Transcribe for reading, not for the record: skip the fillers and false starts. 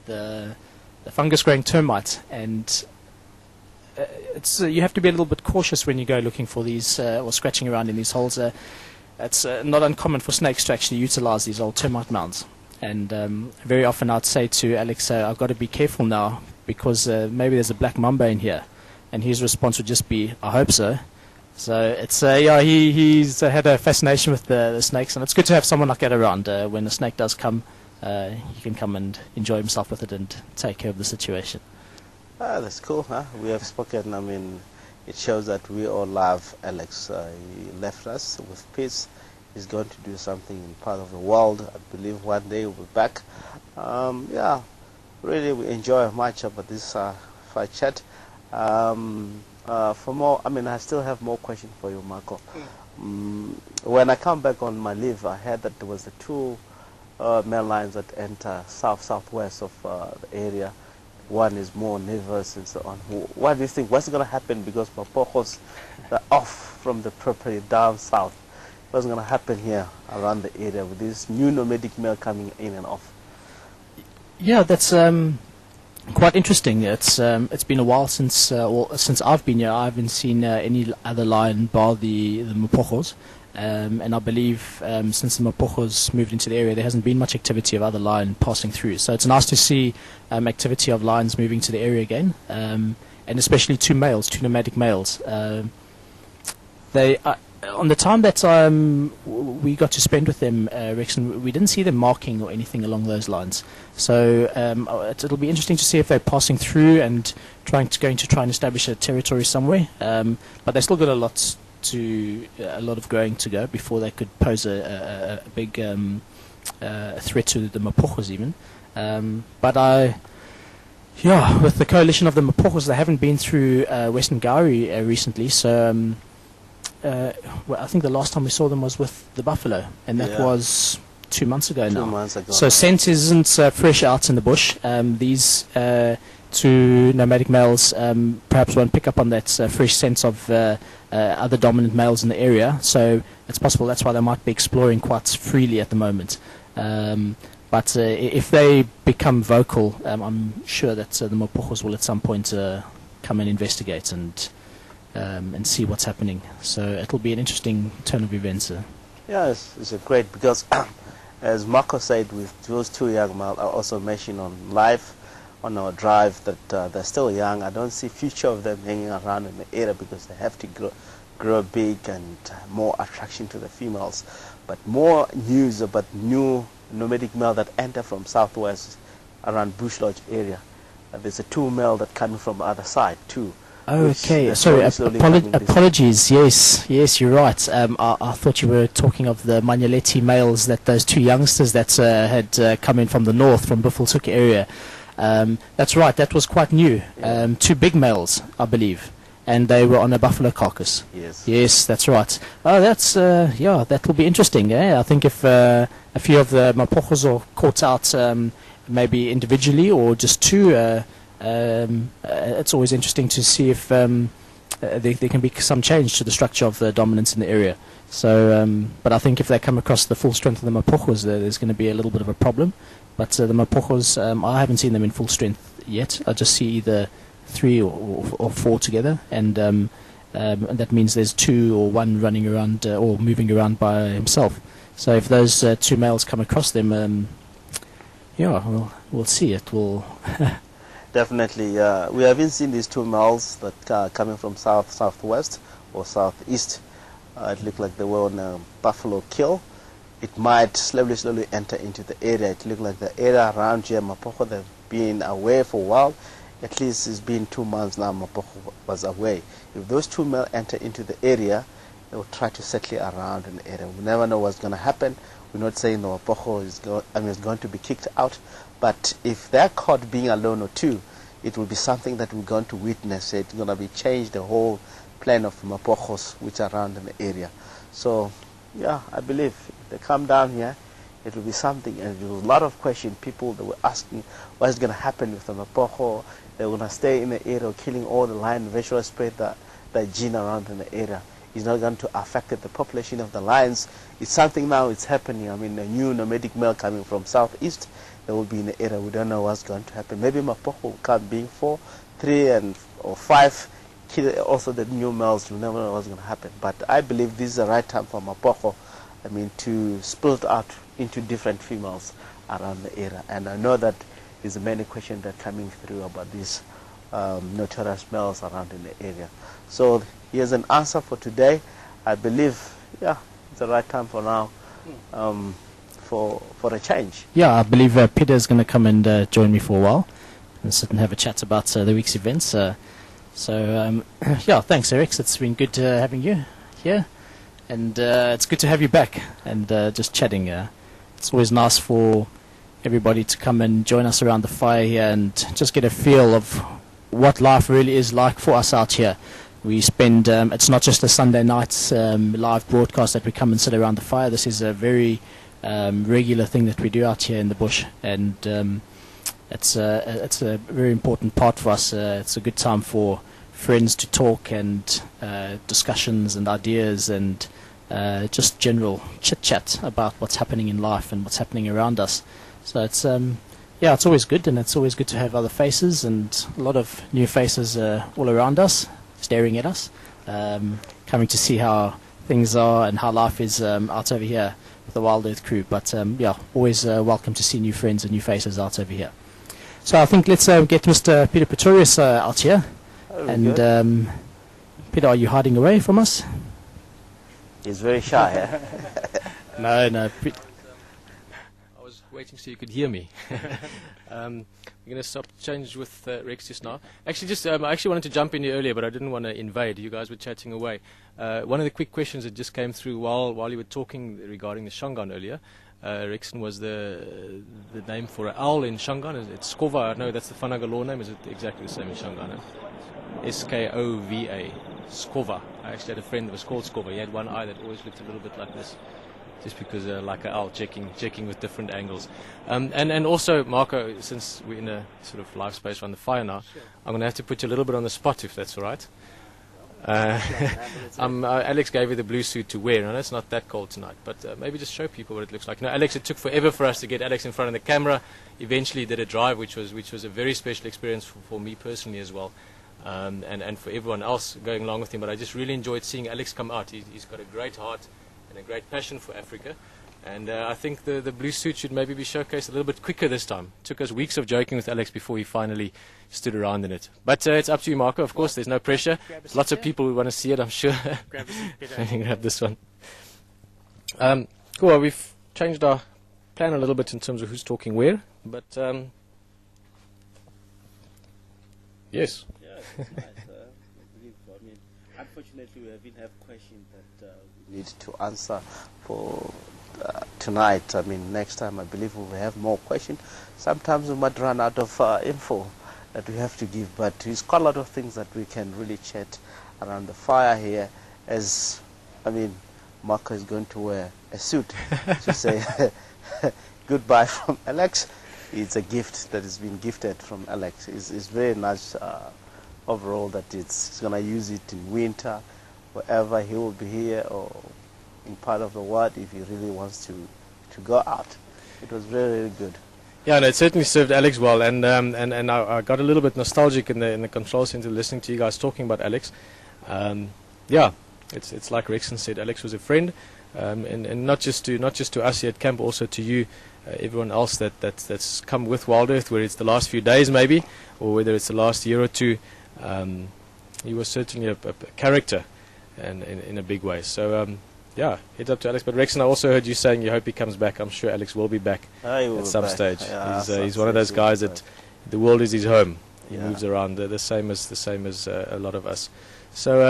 the fungus-growing termite, and it's you have to be a little bit cautious when you go looking for these or scratching around in these holes. It's not uncommon for snakes to actually utilize these old termite mounds, and very often I'd say to Alex, I've got to be careful now because maybe there's a black mamba in here, and his response would just be, I hope so. So it's yeah, he's had a fascination with the snakes, and it's good to have someone like that around. When the snake does come, he can come and enjoy himself with it and take care of the situation. That's cool, huh? We have spoken. I mean, it shows that we all love Alex. He left us with peace. He's going to do something in part of the world. I believe one day he'll be back. Yeah, really, we enjoy much about this fight chat. For more, I mean, I still have more questions for you, Marco. When I come back on my leave, I heard that there was the two male lions that enter southwest of the area. One is more nervous and so on. What do you think? What's going to happen? Because Mapojos are off from the property down south. What's going to happen here around the area with this new nomadic male coming in and off? Yeah, that's quite interesting. It's been a while since I've been here. I haven't seen any other lion bar the Mapojos. And I believe since the Mapojos moved into the area, there hasn't been much activity of other lion passing through. So it's nice to see activity of lions moving to the area again, and especially two nomadic males. They on the time that we got to spend with them, Rex, we didn't see them marking or anything along those lines. So it'll be interesting to see if they're passing through and going to try and establish a territory somewhere. But they still got a lot of growing to go before they could pose a big threat to the Mapojos even. But with the coalition of the Mapojos, they haven't been through Western Gauri recently, so well, I think the last time we saw them was with the buffalo, and that was 2 months ago now. 2 months ago. So scent isn't fresh out in the bush. These two nomadic males perhaps won't pick up on that fresh sense of other dominant males in the area, so it's possible that's why they might be exploring quite freely at the moment. But if they become vocal, I'm sure that the Mapojos will at some point come and investigate and see what's happening. So it'll be an interesting turn of events. Yeah, it's great because as Marco said, with those two young males, I also mentioned on our drive that they're still young. I don't see future of them hanging around in the area because they have to grow big and more attraction to the females. But more news about new nomadic male that enter from southwest around Bush Lodge area. There's a two male that coming from the other side too. Okay, sorry, apologies. Yes, you're right. I thought you were talking of the Manyaleti males, those two youngsters that had come in from the north, from Buffelshoek area. That's right, that was quite new. Two big males, I believe, and they were on a buffalo carcass. Yes, that's right. Oh, that's that will be interesting. I think if a few of the Mapojos are caught out, maybe individually or just two, it's always interesting to see if there can be some change to the structure of the dominance in the area. So, but I think if they come across the full strength of the Mapojos, there's going to be a little bit of a problem. But the Mapojos, I haven't seen them in full strength yet. I just see either 3 or 4 together, and that means there's 2 or 1 running around or moving around by himself. So if those two males come across them, we'll see. It will. Definitely, we haven't seen these two males that are coming from southwest or southeast. It looked like they were on a buffalo kill. It might slowly enter into the area. It looked like the area around here, Mapocho, they've been away for a while. At least it's been 2 months now Mapocho was away. If those two males enter into the area, they will try to settle around in the area. We never know what's going to happen. We're not saying the Mapocho is going to be kicked out. But if they're caught being alone or two, it will be something that we're going to witness. It's going to be changed the whole plan of Mapojos which are around in the area. So, yeah, I believe if they come down here, it will be something. And there was a lot of questions. People that were asking what's going to happen with the Mapocho. They're going to stay in the area, killing all the lion, eventually spread the gene around in the area. It's not going to affect the population of the lions. It's something now, it's happening. I mean, a new nomadic male coming from southeast. they will be in the area. We don't know what's going to happen. Maybe Mapoko will come being 4, 3 or 5. Also the new males, you never know what's going to happen. But I believe this is the right time for Mapoko, I mean, to split out into different females around the area. And I know that there's many questions that are coming through about these notorious males around in the area. So here's an answer for today. I believe, yeah, it's the right time for now for a change. Yeah, I believe Peter is going to come and join me for a while and sit and have a chat about the week's events. Yeah, thanks, Eric. It's been good having you here, and it's good to have you back and just chatting. It's always nice for everybody to come and join us around the fire here and just get a feel of what life really is like for us out here. We spend, it's not just a Sunday night live broadcast that we come and sit around the fire. This is a very regular thing that we do out here in the bush, and it's a very important part for us. It's a good time for friends to talk and discussions and ideas and just general chit-chat about what's happening in life and what's happening around us. So it's yeah, it's always good, and it's always good to have other faces and a lot of new faces all around us, staring at us, coming to see how things are and how life is out over here with the WildEarth crew. But yeah, always welcome to see new friends and new faces out over here. So I think let's get Mr. Pt.3 out here. And Peter, are you hiding away from us? He's very shy. No. I was waiting so you could hear me. We're going to change with Rex just now. Actually, I actually wanted to jump in here earlier, but I didn't want to invade. You guys were chatting away. One of the quick questions that just came through while you were talking regarding the Shangaan earlier. Rexon was the name for an owl in Shangaan. It's Skova. I know that's the Fanaga law name. Is it exactly the same in Shangaan? Skova. Skova. I actually had a friend that was called Skova. He had one eye that always looked a little bit like this, just because like an owl checking with different angles. And also, Marco, since we're in a sort of live space around the fire now, sure, I'm going to have to put you a little bit on the spot, if that's all right. Alex gave you the blue suit to wear, and it's not that cold tonight, but maybe just show people what it looks like. You know, Alex, it took forever for us to get Alex in front of the camera. Eventually did a drive, which was a very special experience for me personally as well, and for everyone else going along with him. But I just really enjoyed seeing Alex come out. He's got a great heart and a great passion for Africa. And I think the blue suit should maybe be showcased a little bit quicker this time. It took us weeks of joking with Alex before he finally stood around in it. But it's up to you, Marco. Of course, there's no pressure. There's lots of people who want to see it, I'm sure. Grab a seat, Peter. Grab this one. Cool. Well, we've changed our plan a little bit in terms of who's talking where. But yes. Yeah, it's nice. I mean, unfortunately, we have questions that we need to answer for tonight. I mean, next time I believe we will have more questions. Sometimes we might run out of info that we have to give, but there's quite a lot of things that we can really chat around the fire here. As I mean, Marco is going to wear a suit to say goodbye from Alex. It's a gift that has been gifted from Alex. It's very nice overall that he's going to use it in winter, wherever he will be here or in part of the world, if he really wants to go out. It was very, very good. Yeah, no, it certainly served Alex well, and I got a little bit nostalgic in the control center listening to you guys talking about Alex. Yeah, it's like Rexon said, Alex was a friend, and not just to us here at camp, also to you, everyone else that's come with WildEarth, whether it's the last few days maybe, or whether it's the last year or two. He was certainly a character, and in a big way. So. Yeah, heads up to Alex. But Rexon, I also heard you saying you hope he comes back. I'm sure Alex will be back at some stage. Yeah, he's one of those guys that the world is his home. He moves around the same as a lot of us. So.